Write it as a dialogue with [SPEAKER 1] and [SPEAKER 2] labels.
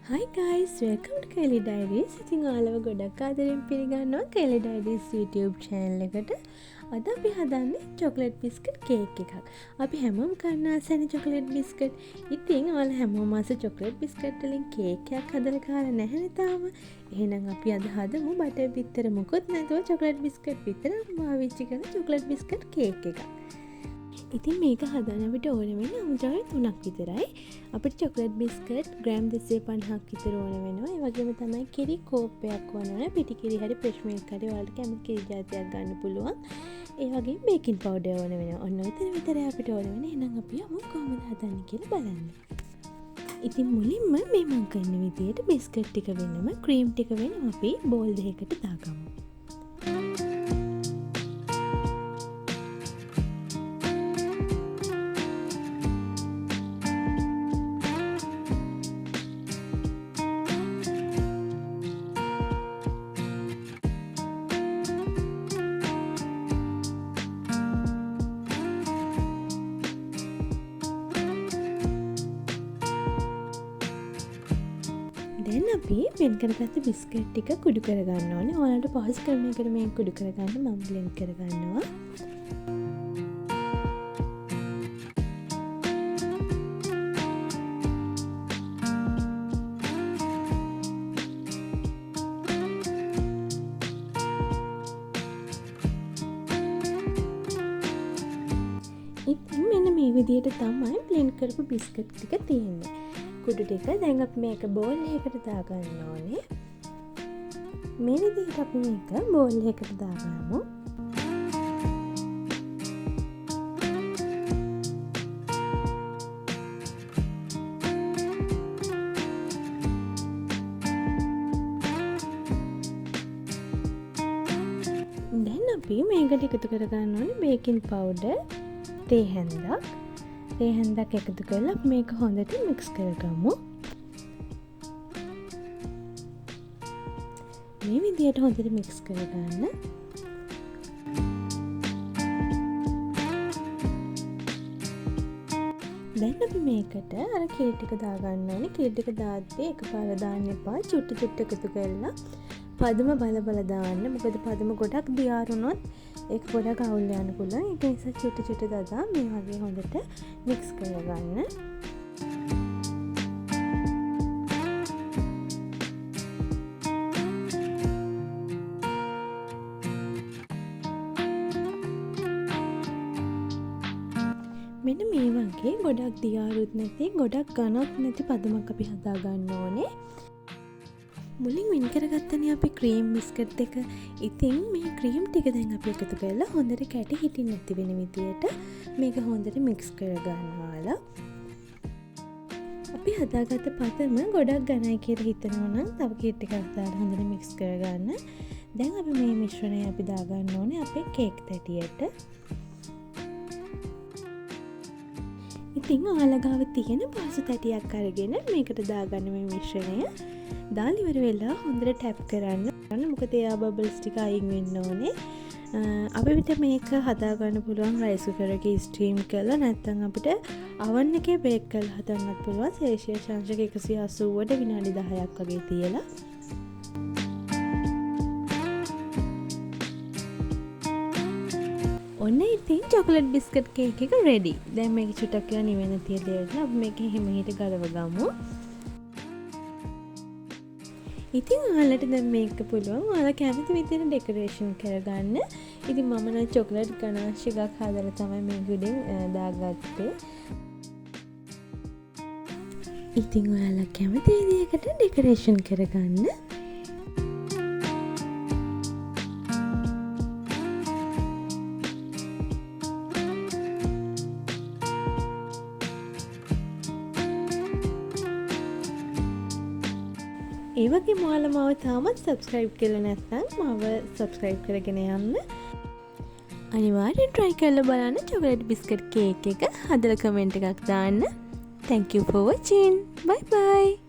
[SPEAKER 1] Hi guys, welcome to Kelly Diaries. ඉතින් ඔයාලව ගොඩක් ආදරෙන් පිළිගන්නවා Kelly Diaries YouTube channel එකට. අද අපි හදන්නේ chocolate biscuit cake එකක්. අපි හැමෝම කන්න ආසනේ chocolate biscuit. ඉතින් ඔයාලා හැමෝම ආස chocolate biscuit වලින් cake එකක් හදලා කාලා නැහැනේ තාම. එහෙනම් අපි අද හදමු butter bitter මොකොත් නැතුව chocolate biscuit විතරක් පාවිච්චි කරන chocolate biscuit cake එකක්. ඉතින් මේක හදන්න අපිට ඕන වෙන්නේ අමුද්‍රව්‍ය 3ක් විතරයි. අපිට chocolate biscuit ග්‍රෑම් 250ක් විතර ඕන වෙනවා. ඒ වගේම තමයි කිරි කෝප්පයක් ඕන වෙනවා. පිටි කිරි හරි fresh milk හරි ඔයාලට කැමති කිරි ජාතියක් ගන්න පුළුවන්. ඒ වගේම baking powder ඕන වෙනවා. ඔන්න ඔය ටික විතරයි අපිට ඕන වෙන්නේ. එහෙනම් අපි යමු කොහොමද හදන්නේ කියලා බලන්න. ඉතින් මුලින්ම මේ මම කරන විදියට biscuit ටික වෙනම cream ටික වෙනම අපි bowl දෙකකට දාගමු. දැන් අපි වෙන් කරගත්ත බිස්කට් ටික කුඩු කරගන්න ඕනේ. ඔයාලට පහසු ක්‍රමයකට මේක කුඩු කරගන්න මම බ්ලෙන්ඩ් කරගන්නවා. ඉතින් මෙන්න මේ විදිහට තමයි බ්ලෙන්ඩ් කරපු බිස්කට් ටික තියෙන්නේ. කුඩු ටික දැන් අපි මේක බෝල් එකකට දාගන්න ඕනේ. මේ විදිහට අපි මේක බෝල් එකකට දාගමු. දැන් අපි මේකට එකතු කරගන්න ඕනේ බේකින් පවුඩර් තේ හැන්දක්. ඒ හැන්දක් එකතු කරලා මේක හොඳට මික්ස් කරගමු. මේ විදිහට හොඳට මික්ස් කරගන්න. දැන් අපි මේකට අර කිරි ටික දාගන්න ඕනේ. කිරි ටික දාද්දී එකපාර දාන්න එපා. චුට්ටු චුට්ටු එකතු කරලා පදම බල දාන්න. මොකද පදම ගොඩක් දියාර වුණොත් ඒක ගොඩක් අවුල් යන්න පුළුවන්. ඒක නිසා චුට්ටු චුට්ටු දදා මේ වගේ හොඳට මික්ස් කරගන්න. මෙන්න මේ වගේ ගොඩක් දියාරුත් නැති ගොඩක් ඝනත් නැති පදමක් අපි හදා ගන්න ඕනේ. මුලින් වෙන් කරගත්තනේ අපි ක්‍රීම් බිස්කට් එක. ඉතින් මේ ක්‍රීම් ටික දැන් අපි එකතු කරලා හොඳට කැටි හිටින්න නැති වෙන විදියට මේක හොඳට මික්ස් කරගන්නවා. අපි හදාගත්ත පදම ගොඩක් ඝනයි කියලා හිතනවා නම් තව කීට් ටිකක් දාලා හොඳට මික්ස් කරගන්න. දැන් අපි මේ මිශ්‍රණය අපි දාගන්න ඕනේ අපේ කේක් තැටියට. ඉතින් ඔයාලා ගාව තියෙන පාසු තැටියක් අරගෙන මේකට දාගන්න මේ මිශ්‍රණය. දාලා ඉවර වෙලා හොඳට ටැප් කරන්න. මොකද එයා බබල්ස් ටික අයින් වෙන්න ඕනේ. අපිට මේක හදා ගන්න පුළුවන් රයිස් කුකර් එකේ ස්ටීම් කරලා නැත්නම් අපිට oven එකේ බේක් කරලා හදන්නත් පුළුවන්. සෙල්සියස් අංශක 180ට විනාඩි 10ක් වගේ තියලා. ඔන්න ඉතින් chocolate biscuit cake එක ready. දැන් මේක චුට්ටක් කියලා නිවෙන තියලා අපි මේක එහෙම හිට ගලව ගමු. ඉතින් ඔයාලට දැන් මේක පුළුවන් ඔයාලා කැමති විදිහට ඩෙකොරේෂන් කරගන්න. ඉතින් මම නම් චොක්ලට් ගනාෂ් එකක් හදලා තමයි මේක උඩින් දාගත්තේ. ඉතින් ඔයාලා කැමති විදිහකට ඩෙකොරේෂන් කරගන්න. ඒ වගේ ඔයාලා මාව තාමත් subscribe කරලා නැත්නම් මාව subscribe කරගෙන යන්න. අනිවාර්යෙන් try කරලා බලන්න chocolate biscuit cake එක. හදලා comment එකක් දාන්න. Thank you for watching. Bye bye.